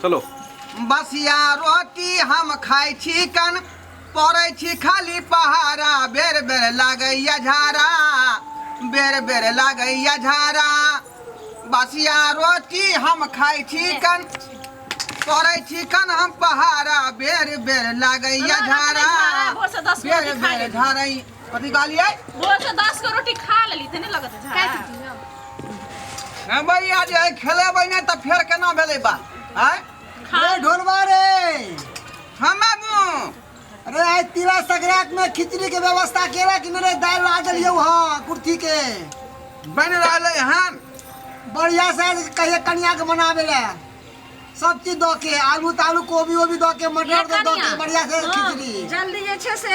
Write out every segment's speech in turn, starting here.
चलो बसिया रोटी हम खाई छी कन पड़ै छी खाली पहाड़ा बेर बेर लागैया झाड़ा बेर बेर लागैया झाड़ा बसिया रोटी हम खाई छी कन पड़ै छी कन हम पहाड़ा बेर बेर लागैया झाड़ा बेर बेर झाड़ै कथी कहलियै रोज 10 गो रोटी खा लेली त नहीं लगत झाड़ा हां भैया जे खेलेबै नै त फेर केना भेलै बा हैं अरे ढोलवा रे हम बाबू अरे आज तिला संक्रांत में खिचड़ी के व्यवस्था केला कि नहीं दाल ला देलियो हां कुर्ती के बन रहले हन बढ़िया से कहिए कन्या के बनावे ले सब चीज दो के आलू तालू कोबी ओबी दो के मटर दो के बढ़िया से खिचड़ी जल्दी जे छै से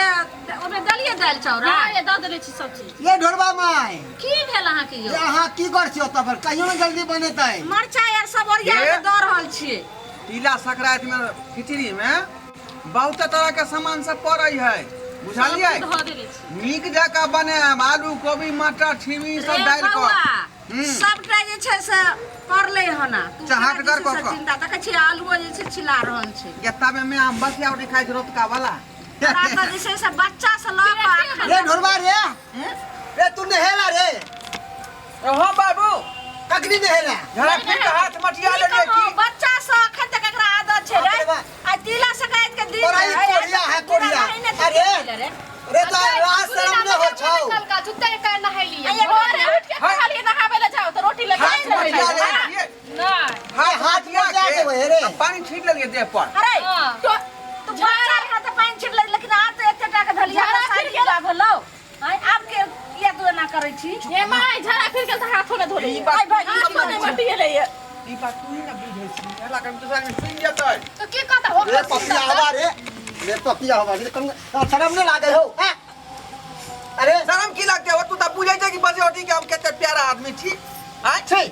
ओमे दलिए दाल चाउर ये द देले छी सब चीज ये ढोलवा माय की भेल अहाँ के यो अहाँ की कर छियो त पर कहियो न जल्दी बनेतै मरचा यार सब ओरिया के द रहल छी तिला संक्रांत में खिचड़ी में बहुत तरह के सामान सब पड़ै है बुझलियै ध देले छी नीक जका बने आलू कोबी मटर छिमी सब डाल के सबटा जे छै से पड़ले हना चहटगर क के चिंता तक छी आलू जे छै छिला रहल छै गेत्ता में हम बसिया रोटी खाइ छी रोतका वाला रात जे छै से बच्चा से ल के रे ढोलवा रे रे तू नहेला रे हो बाबू ककरी नहेला जरा फिर हाथ मटिया ले की बच्चा से अखन तक एकरा आदत छै रे आ तिला संक्रांत के दिन कोरिया है कोरिया अरे अरे तो रात शर्म न हो छौ कल का जुत्ता के कान नहाइली ये बोले उठ के खाली नहावे ले जाओ तो रोटी ले हाथ मटिया ले नहीं हाथ में क्या देबे रे पानी छीट लेलिए देह पर अरे तो बच्चा के हाथ पानी छिट ले लेकिन आज तो एते टाका धलिया साड़ी ला भलो आप के ये तो ना करे छी ए माय झरा फिर के हाथों में धोले भाई भाई अपने मटिए ले ई बात तू ही ना बुझै छी एला कम तो सारी सुन जेतै तो की कहता हो रे पपिया हवा रे पपिया हवा रे कम शर्म न लागे हो हैं अरे शर्म की लगते हो तू त बुझै छै कि बसे होटी के हम केते प्यारा आदमी छी हैं छी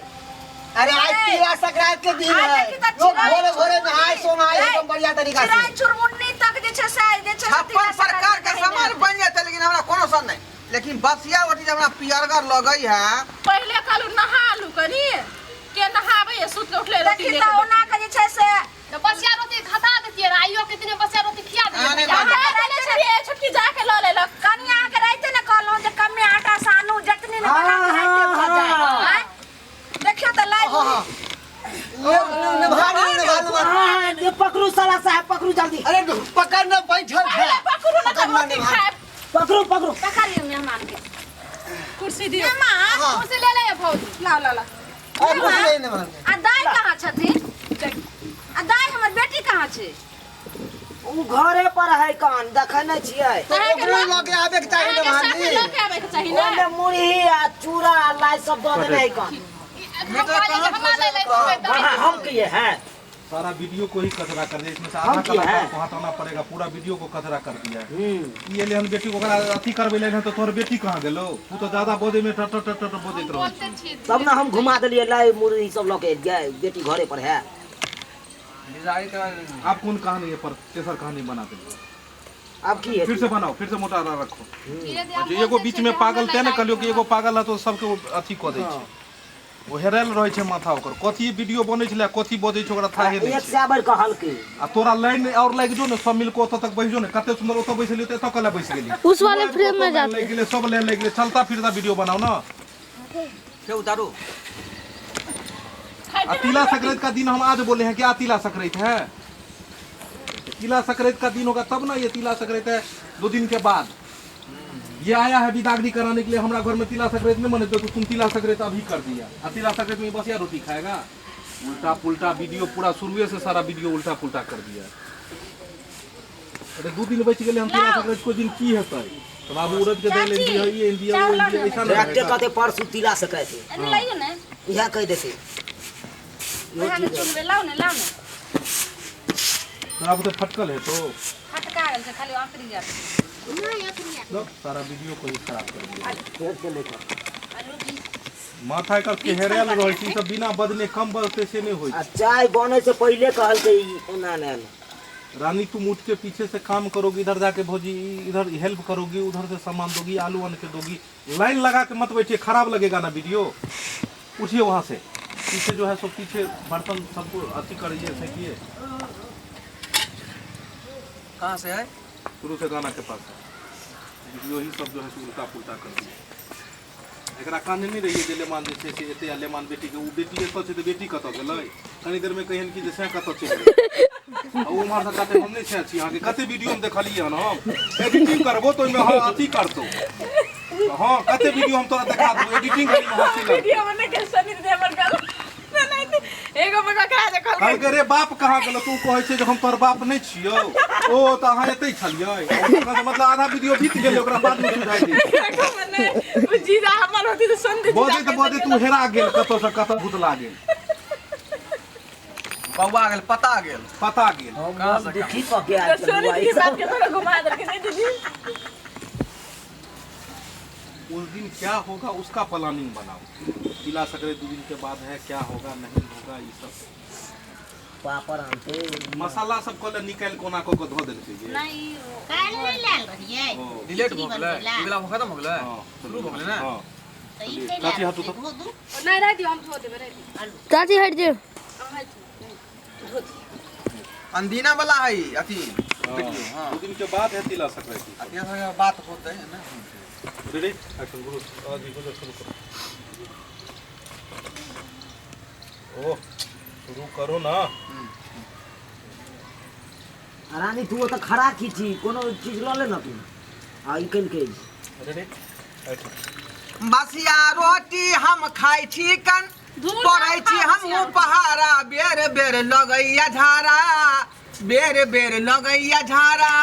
अरे आज तिला संक्रांत के दिन है लोग भोरे भोरे नहाय सोनाय एकदम बढ़िया तरीका से चिराई चुरमुन्नी तक जे छै से जे छै 56 प्रकार के सामान बन जाते लेकिन हमरा कोनो सन नहीं लेकिन बसिया रोटी जब हमरा पियरगर लगई है पहले कालू नहा लू कनी के नहावे सुत के उठले रोटी ले के ओना के जे छै से तो बसिया रोटी खता देतिए आइयो के दिन बसिया रोटी खिया दिए छुटकी जाके ल ले कनिया के रहते न कहलो जे कम में आटा सानू जतनी न बना के जाए देखियो त लाइव ये पकड़ू साला साहब पकड़ू जल्दी अरे पकड़ न बैठल है पकड़ू न तो रोटी खाए पकड़ू पकड़ू पकड़िए मेहमान के कुर्सी दियो मां कुर्सी ले ले भौजी ला ला ला आ दाई कहां छथिन आ दाई हमर बेटी कहां छै उ घरे पर है कान देखै नै छियै ओकरो लगे आबे के चाहिए न भाभी लगे आबे के चाहिए ना ओने मुरही आ चूड़ा लाई सब दो देने है कान हम किए हैं सारा वीडियो को ही कचरा कर दिया इसमें से आधा कला को हटाना पड़ेगा पूरा वीडियो को कचरा कर दिया ये ले हम बेटी को अथी करबे ले तो तोर बेटी कहां गेलो तू तो ज्यादा बोदे में टट टट टट बोदैत रहो तब ना हम घुमा देलिए लाई मुरही सब लोग गए बेटी घरे पर है आप कौन कहानी है पर तेसर कहानी बना दे अब की है फिर से बनाओ फिर से मोटा रखो जो एगो बीच में पागल ते न कहलियो कि एगो पागल है तो सबके अथी क दै छै वो हेरल रहै छै माथा ओकर कथी वीडियो बनै छले कथी बजै छै ओकरा थाहे नै छै एक साबर कहल के आ तोरा लाइन और लाग जो ने सब मिल के ओत तक बैठ जो ने कते सुंदर ओत बैसली त एत कला बैस गेली उस वाले फ्रेम में जाते लाग गेले सब लाइन लाग गेले चलता फिरता वीडियो बनाओ ना के उतारो तिला संक्रांत का दिन हम आज बोले हैं क्या तिला संक्रांत है तिला संक्रांत का दिन होगा तब ना ये तिला संक्रांत है 2 दिन के बाद ये आया है बिदागरी कराने के लिए हमारा घर में तिला संक्रांत में मने तो तुम तिला संक्रांत अभी कर दिया और तिला संक्रांत में बस यार रोटी खाएगा उल्टा पुल्टा वीडियो पूरा शुरू से सारा वीडियो उल्टा पुल्टा कर दिया अरे 2 दिन बच गए हम तिला संक्रांत को दिन की है तो बाबू उड़द के दे ले दिया ये इंडिया वो इंडिया ऐसा ना डायरेक्ट कहते परसु तिला संक्रांत अरे लाइयो ना यहां कह देते यहां में चुनबे लाओ ना तो अब तो फटकल है तो फटका गेल से खाली आखरी जा नहीं आखरी लो सारा वीडियो को ही खराब कर दिया खेत के लेकर माथा का केहरेल रहै छी सब बिना बदले कम बदते से नहीं होई चाय बने से पहले कहल के एना ना रानी तुम उठ के पीछे से काम करोगी इधर जाके भौजी इधर हेल्प करोगी उधर से सामान दोगी आलू आन के दोगी लाइन लगा के मत बैठिए खराब लगेगा ना वीडियो उठिए वहां से पीछे जो है सो पीछे बर्तन सबको अति करिए फेंकिए। कहाँ से है? शुरू से गाना के पास है। वीडियो ही सब जो है उल्टा पुल्टा कर दिए। एकरा कान नहीं रहिए जे लेमान जे से एते या लेमान बेटी के उ बेटी एतो छै त बेटी कत गेलै कनी देर में कहन कि जे से कत चलि गेलै। उ मार से काटे हम नहीं छै छी। अहाँ के कते वीडियो में देखलिए हन हम एडिटिंग करबो तो में अति करतो। हां कते वीडियो हम तोरा दिखा देबो एडिटिंग करी में हंसी लग वीडियो में के सनी दे हमर गल एगो मगा कहा जे कहल के रे बाप कहाँ गेलो तू कहै छै जे हम तोर बाप नहीं छियौ ओ त अहाँ एतै छलियै मतलब आधा वीडियो बीत गेलै ओकरा बाद में सुझाइ दे जीजा हमर होती तो सुन दे बोदे तू हेरा गेल कतो से कतो भूतला गेल बौआ गेल पता गेल कहाँ से दुखी पके आ सोनी की बात के थोड़ा घुमा दे के नहीं दीदी। उस दिन क्या होगा उसका प्लानिंग बनाओ। तिला संक्रांति 2 दिन के बाद है, क्या होगा नहीं होगा ये सब पापड़ आनते मसाला सब को निकाल कोना को धो देलकै जे नहीं काल नहीं लाल रहिए डिलीट हो गेलै ई वाला खत्म हो गेलै शुरू हो गेलै ना। हां तो ई नहीं काची लाल हाथ तो नहीं रह दियो हम धो देबे रह दियो चाची हट जाओ। अंदीना वाला है अथी वीडियो। हां 2 दिन के बाद है तिला संक्रांति। अथी बात होते है ना। रेडी एक्शन गुरु आज ही शुरू करो। ओ शुरू करो ना। रानी तू तो खड़ा की थी कोनो चीज ल ले ना तू आ ई कल के रेडी एक्शन। बसिया रोटी हम खाई छी कन पढ़ै छी हम पहाड़ा बेर बेर लगैया झारा बेर बेर लगैया झारा।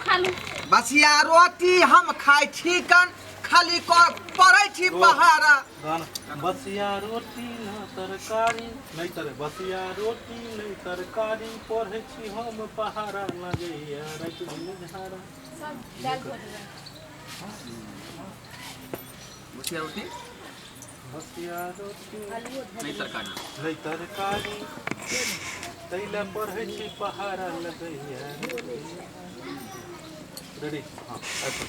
खालू बसिया रोटी हम खाई छी कन खाली पढ़ै छी पहाड़ा। गाना बसिया रोटी ना तरकारी नहीं तर बसिया रोटी नहीं तरकारी पढ़ै छी हम पहाड़ा लगैया रात दिन झारा। सब डाल दो दे बसिया रोटी बसिया रोटी नहीं तरकारी नहीं तरकारी तैला पढ़ै छी पहाड़ा लगैया। रेडी हां एक्शन।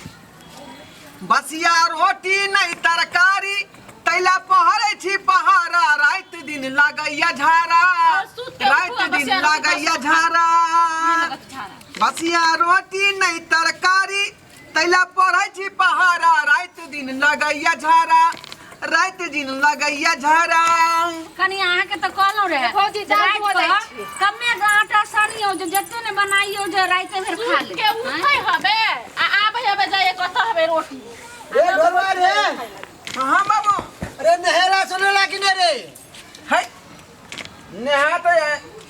बसिया रोटी नहीं तरकारी तैला पहरै छी पहाड़ा रात दिन लगैया झारा रात दिन लगैया झारा। बसिया रोटी नहीं तरकारी तैला पहरै छी पहाड़ा रात दिन लगैया झारा रात दिन लगैया झारा। कनी आहा के तो कहलो रे फौजी जान हो जाय छी कमे आटा सानियो जे जत्ते ने बनाइयो जे राते भर खा ले के उठै हबे आ आबै हबे जाय कत हबे रोटी रे घरवा रे हां बाबू अरे नहेला सुनेला कि ने रे है नेहा तो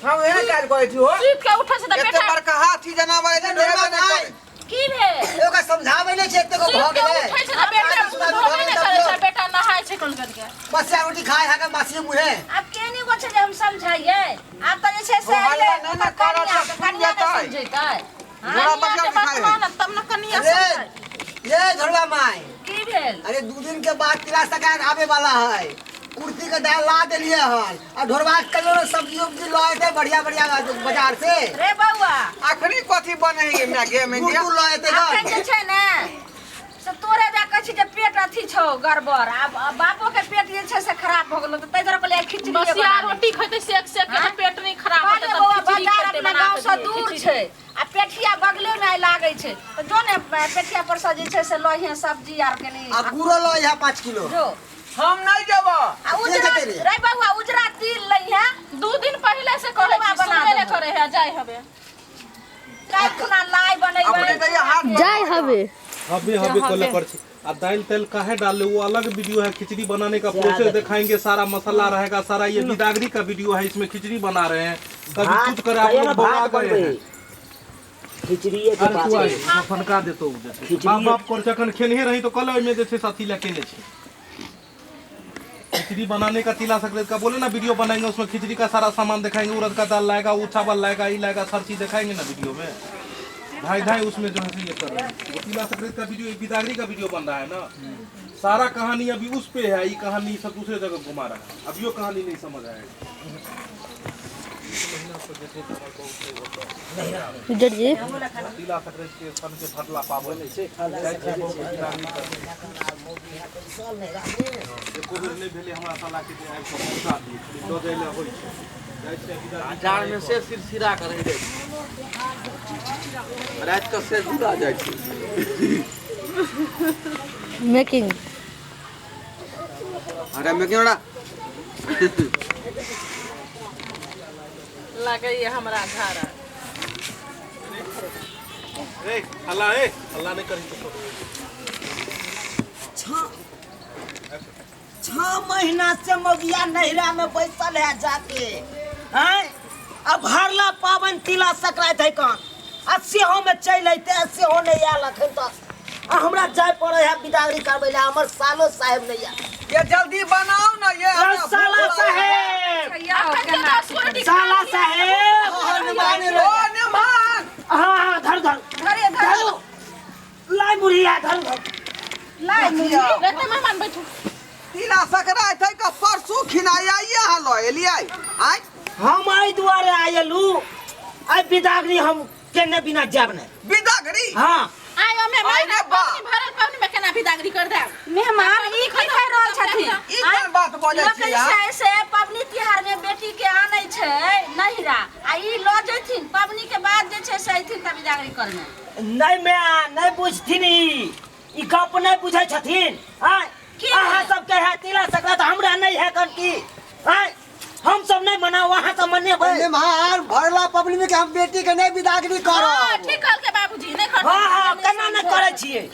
हम एहे काज करै छी हो सुत के उठै से त एते बेटा बड़का हाथी जनावर जे नेहा नहीं की भे एगो समझावे नै छै एते को भ गेलै उठै से त बेटा धोबे नै करे छै बेटा नहाय छै कोन करके बसिया रोटी खाए हा के मासी मुहे अब केनी को छे जे हम समझाइए आप तो जे छे से हल्ला नहीं ना करो सब सुन जाता है समझैतै जोड़ा बच्चा खाए तब न कनिया अरे समझाय ये घरवा माई की भेल अरे 2 दिन के बाद तिला संक्रांति आवे वाला है। कुर्ती के दाल ला देलिए हन और ढोरवा कलो सब्जी उब्जी लाए थे बढ़िया बढ़िया बाजार से। रे बउआ आखरी कथी बने है मैगे में तू लाए थे आखन जे छै ने से तोरे जा कहै छी जे पेट अथी छौ गड़बड़ अब बापो के पेट जे छै से खराब भ गेलो त तै जरा कहले खिचड़ी बसिया रोटी खैते सेक सेक के पेट नहीं खराब होते बाजे तब बउआ खिचड़ी बाजार खेते अपना बना गांव से के दूर खिचड़ी। छै आ पेठिया बगले में लागै छै त जो ने पेठिया पर से जे छै से लइहे सब्जी आर के नहीं आ गुरो लो यहाँ 5 किलो जो हम नहीं देबो आ उजरा रे बउआ उजरा तिल लइहे 2 दिन पहले से कहले बना बना देबो। करे है जाय हबे काई खुना लाई अपने बनैबै तो ये हाथ जाय हबे हबे हबे कोले कर छी। आ दाल तेल काहे डाले वो अलग वीडियो है। खिचड़ी बनाने का प्रोसेस दिखाएंगे, सारा मसाला रहेगा, सारा ये बिदागरी का वीडियो है। इसमें खिचड़ी बना रहे हैं, कभी कुछ करे आप लोग बना गए हैं। खिचड़ी के अरे तू बात आई फनका देतो जैसे बाप बाप कर जखन खेनहे रही तो कल में जैसे साथी लेके छे खिचड़ी बनाने का तिला संक्रांति का बोले ना वीडियो बनाएंगे, उसमें खिचड़ी का सारा सामान दिखाएंगे, उड़द का दाल लाएगा, वो चावल लाएगा, ये लाएगा, हर चीज दिखाएंगे ना वीडियो में। ढाई ढाई उसमें जो है ये कर रहे हैं। वो तिला संक्रांति का वीडियो बिदागरी का वीडियो बन रहा है ना, सारा कहानी अभी उस पे है। ये कहानी सब दूसरे जगह घुमा रहा है, अब यो कहानी नहीं समझ आएगा। डर जी तिला संक्रांति के सन के फटला पाबो नहीं से जाय छै बहुत बिदागरी एको बेर नहीं भेले हमरा साला के आबि के पहुंचा दी लो जाय ले होई छै जाय छै बिदागरी जाड़ में से सिरसिरा करे दे रात के से जुड़ा जाय छै मेकिंग अरे मैं क्यों लगे हमरा घरा ए हल्ला नहीं करी तो 6 महीना से मगिया नहिरा में बैसल है जाके हैं अब हरला पावन तिला संक्रांति है कहाँ आ सेहो में चल अइते सेहो नहीं आयल अखन तक आ हमरा जाय पड़े है बिदागरी करबै ले हमर सालो साहेब नहीं आयल ये जल्दी बनाओ ना ये साला साहेब साला साहेब हनुमान रो हनुमान हाँ धर लाई मुड़िया धर लाई मुड़िया रहते मेहमान बैठो तिला संक्रांति है का परसों खिनाया यहाँ लो एलिया आय हम आई दुआरे आयलू आई बिदागरी हम केने बिना जाब नहीं बिदागरी हाँ आयो में भरल पावनी में केना बिदागरी कर दे मेहमान ई की कह रहल छथिन ई कोन बात बोलै छी छै से पबनी तिहार में बेटी के आनै छै नहिरा आ ई ल जथिन पबनी के बाद जे छै से अइथिन त बिदागरी करने नहीं मैं नहीं बुझथिन ई गप नहीं बुझै छथिन आय अहाँ सबके है तिला संक्रांति हमरा नहीं है कन की आय हम सब नहीं मनाओ वहां सब मनेबै मेहमान भरला पबनी में के हम बेटी के नहीं बिदागरी करब ठीक कहल के बाबूजी नहीं कर हां केना नहीं करे छियै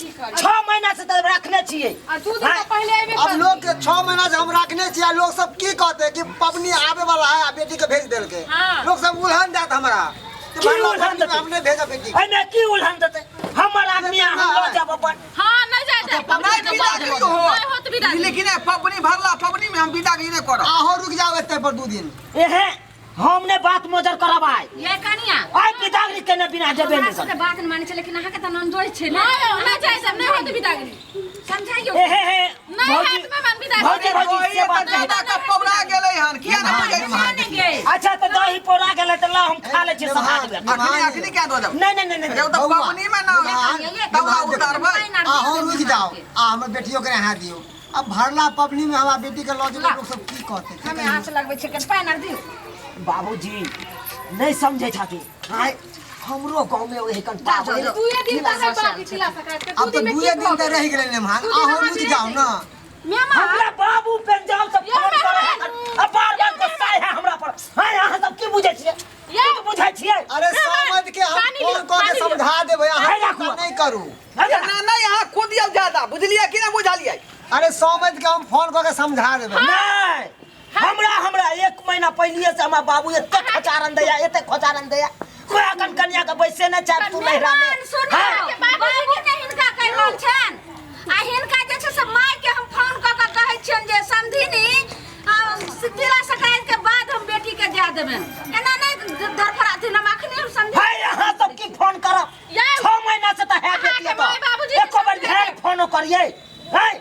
6 महीना से त रखने छियै आ 2 दिन पहले आबे अब लोग के 6 महीना से हम रखने छियै लोग सब की कहते कि पबनी आवे वाला है आ बेटी के भेज देल के लोग सब उल्हन जात हमरा की उल्हन देते हमने भेजा बेटी ए में की उल्हन देते हमर आदमी हम लो जाब अपन हां नहीं जाय दे नहीं बिदागरी हो होत बिदागरी लेकिन पबनी भरला पबनी में हम बिदागरी नहीं करब आहो रुक जाओ एते पर 2 दिन एहे हमने बात मोजर करबाई ये कनिया आई बिदागरी केने बिना जेबे नहीं से बात माने छै लेकिन अहाँ के त नंदोई छै ना नहीं जाय सब नहीं होत बिदागरी समझाइयो एहे नहीं हाथ में मन बिदागरी भौजी से बात है दादा का पबड़ा गेलै हन किया नहीं बुझै छी अच्छा तो दही पोरा गेले त ला हम खा ले छी सहा देबे अखनी क्या दो जब नहीं जब तो पबनी में ना तबला उतारबै आहो रुक जाओ आ हमर बेटियों के यहाँ दियो अब भरला पबनी में हमारा बेटी के लॉज लोग सब की कहते हमें आंच लगबै छै के पानी आर दियो बाबूजी नहीं समझे छथि हाय हमरो गांव में ओहे कन पावे तू ये दिन तक बाकी तिला संक्रांति अब तो 2 दिन तक रह गेले मेहमान आहो रुक जाओ ना मेहमान हमरा बाबू पे जाओ सब फोन करे अब बार-बार गुस्सा है हमरा पर हां यहां सब की बुझै छियै ये तो बुझै छियै अरे समझ के हम फोन कर के समझा देबै अहाँ नहीं करू ना ना यहाँ खुदियो ज्यादा बुझलिए कि ना बुझलिए अरे समझ के हम फोन कर के समझा देबै नहीं हमरा 1 महीना पहले से हमरा बाबू एते खचारन दैया कोई अकन कन्या के बैसे न चाह तू नहिरा में बाबू के हिनका कह रहल छन आ हिनका जे छै से माय के हम फोन क के कहै छियन जे समधिनी तिला संक्रांति के बाद हम बेटी के दे देबन एना नहीं धरफराथी हम अखनी हम समझ हाय यहां सब की फोन करब 6 महीना से त है बेटी तो एको बार ढेर फोन करिए हाय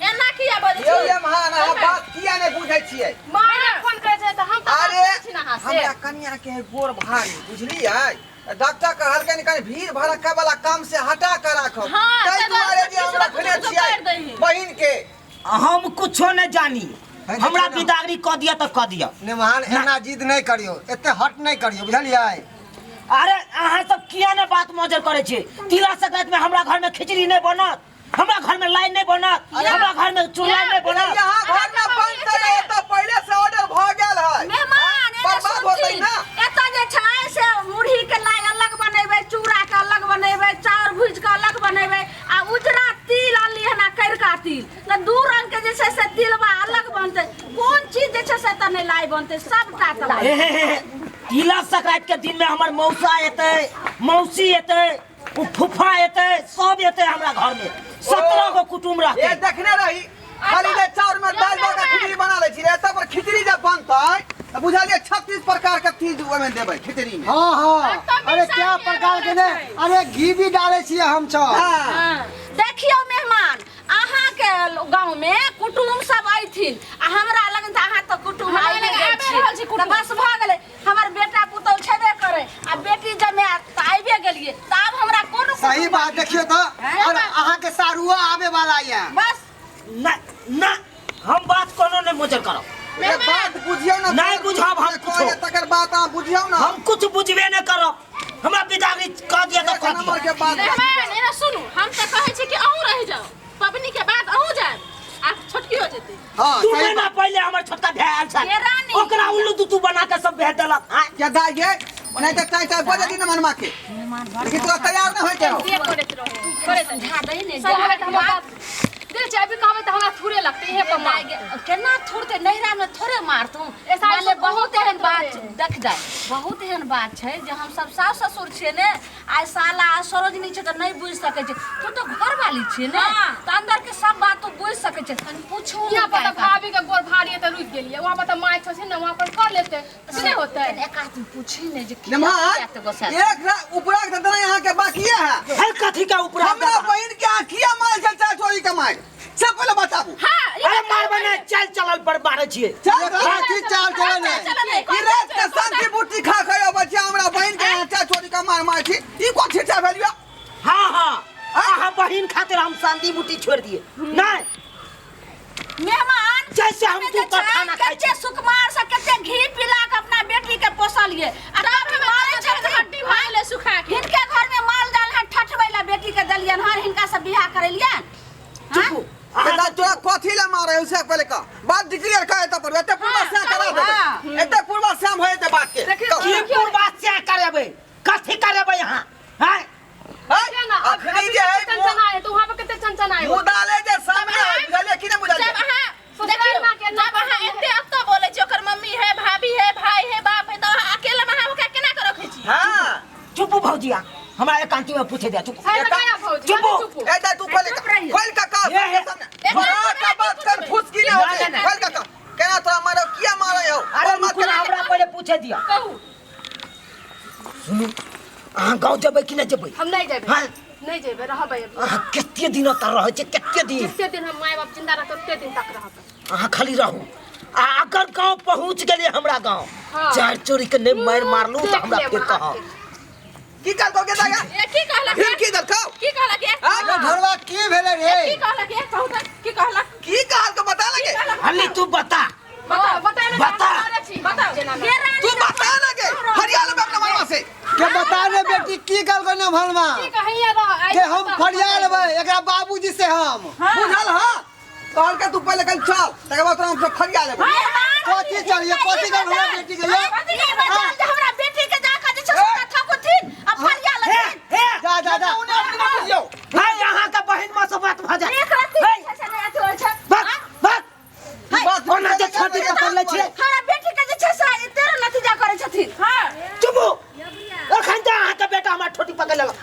एना किया बोलै छी ये महान बात किया नहीं बुझै छियै मारे फोन करे छै त हम त अरे छी ना से हमरा कन्या के गोर भारी बुझलिए डॉक्टर कहल के कनी भीड़ भड़का वाला काम से हटा कर राखब तै दुआरे जे हम रखने छियै बहिन के हम कुछो न जानी हमरा बिदागरी क दिया त क दिया मेहमान एना जिद नहीं करियो एते हट नहीं करियो बुझलिए अरे अहाँ सब किया ने बात मौजर करे छी तिला संक्रांति में हमरा घर में खिचड़ी नहीं बनत हमरा घर में लाइन नहीं बनत हमरा घर में चूल्हा नहीं बनत यहाँ घर में बनते रहे तो पहले से ऑर्डर भ गेल है मेहमान बर्बाद होतै ना एता जे छै से मुरही के लाई अलग बनेबै चूड़ा के अलग बनेबै चाउर भूज के अलग बनेबै आ उजरा तिल आली हना करका तिल त 2 रंग के जे छै से तिलबा अलग बनतै कोन चीज जे छै से त नहीं लाई बनतै सबटा त तिला संक्रांति के दिन में हमर मौसा एतै मौसी एतै उ फुफा एतै सब एतै हमरा घर में 17 गो कुटुंब रहतै ये देखने रही खाली ले चाउर में दाल का खिचड़ी बना ले छी ऐसा पर खिचड़ी जब बनतै त बुझालिए 36 प्रकार के चीज ओमे देबै खिचड़ी में हां अरे क्या प्रकार के ने अरे घी भी डाले छियै हम सब देखियो मेहमान अहाँ के गांव में कुटुंब सब आइथिन आ हमरा लगन त अहाँ त कुटुंब आइ रहल छी बस भ गेलै हमर बेटा पुतौ छेबे करे आ बेटी जमे आइबे गेलिए तब हमरा कोन सही बात देखियो तो और अहाँ के सारुआ आवे वाला ये बस ना ना हम बात कोनो ने मुजर करो ये बात बुझियो ना नहीं बुझाब हम कुछ तकर बात आप बुझियो ना हम कुछ बुझबे न करो हमरा बिदागरी कह दिया तो कह नंबर दिया के बात मेहमान एना सुनू हम त कहै छी कि अहू रह जाओ पबनी के बाद अहू जाए आ छोटकी हो जेतै हां तू सही महीना बात पहले हमर छोटका भाई आल छ ये रानी। ओकरा उल्लू तू बना के सब भेज देलक हां क्या दाई गे नहीं तो चाय बजे दिन मनमा के लेकिन तो तैयार न होय के ये करैत रहो करैत समझा दई ने सब हमें हम बात दिल चाबी कहबे त हमरा थूरे लगते इहे पर मार केना थोड़ते नैरा में थोड़े मारतू ऐसा माने बहुत एहन बात बात देख जाए बहुत एहन बात छै जे हम सब सास ससुर छियै ने आइ साला आ सरोजनी छै त नहीं बुझ सकै छै तू तो घर वाली छियै ने त अंदर के सब बात तू बुझ सकै छै तनी पूछू यहाँ पर तो भाभी के गोर भारी है तो रुक गेलिए वहाँ पर तो माय छै ना वहाँ पर कर लेते तो नहीं होता है एक आदमी पूछी ने जे नमहर एक उपरा के देना यहाँ के बाकी है हर कथी का ऊपर हमरा बहन के आखिया मार चल चाय चोरी के मार सब पहले बताबू हाँ अरे मार बने चल चलल पर मारे छिए चल बाकी चाल चले ने ई रात के शांति बूटी खा खयो बच्चा हमरा बहन के यहाँ चाय चोरी के मार छी ई कोन छिटा भेलियो हां हां आहा बहिन खातिर हम शांति बूटी छोड़ दिए नहीं मेहमान जैसे हम तू पर खाना खाइ कच्चे सुकुमार से कच्चे घी पिला के अपना बेटी के पोसलिए आ तब मारे छै हड्डी भाले सुखा के हिनके घर में माल डाल है ठठबैला बेटी के दलियन हर हिनका से बियाह करेलियन चुप बेटा तोरा कथी ला मारे उसे पहले का बात डिक्लेयर करे त पर एते पूर्वा से करा दे एते पूर्वा से होए ते बात के की पूर्वा से करबे कथी करबे यहां हैं अखनी जे है चंचना है तो वहाँ पर कितने चंचना है मुंह डाले जे सामने बुझले कि नहीं बुझले जब हाँ देखियो जब हाँ एते अब तो बोले छी ओकर मम्मी है भाभी है भाई है बाप है तो अकेला में हम केना कर रखे छी हां चुप भौजिया हमरा एकांती में पूछे दे चुप चुप एटा तू खोल का ये है। बड़ा का बात कर फुसकी नहीं होती खोल का केना तोरा मारो किया मारे हो अरे मुकुल हमरा पहले पूछे दिया कहू सुनु अहाँ गाँव जेबै कि नहीं जेबै हम नहीं जेबै हाँ। नहीं जेबै रहबै अहाँ कते दिन तक रहै छै कते दिन जितने दिन हम माय बाप जिंदा रहते उतने दिन तक रहत अहाँ खाली रहू आ अगर गाँव पहुँच गेलिए हमरा गाँव हाँ। चार चोरी के नहीं मार मारलू तो देख हमरा लेब फिर अहाँ कह की कर दोगे दागा ए की कहला फिर की दलखाओ की कहला के आ घरवा की भेले रे की कहला के कहू त की कहला की कहल के बता लगे हल्ली तू बता बता बता। तू बता लगे हरियाणा में अपना मामा से के बता रे बेटी की गल को न भलमा की कहिए रह के हम फरिया लेबै एकरा बाबूजी से हम बुझल हां कहल के तू पहले कल चल तके बाद तोरा हम सब फरिया लेबै कथी चलिए कथी गल हमरा बेटी के ये हमरा बेटी के जाके जे छै से ठकुथिन आ फरिया हे लगे हे जा जा जा उन्हें अपने में बुझियो भाई यहाँ का बहन में सब बात भ जाए एक रत्ती हे, छै से नहीं अथी होइ छै बात बात बात ओना जे छोटी पकड़ ले छिए हमरा बेटी के जे छै से तेरे नतीजा करे छथिन हां चुप एखन त अहाँ के बेटा हमरा छोटी पकड़ लेलक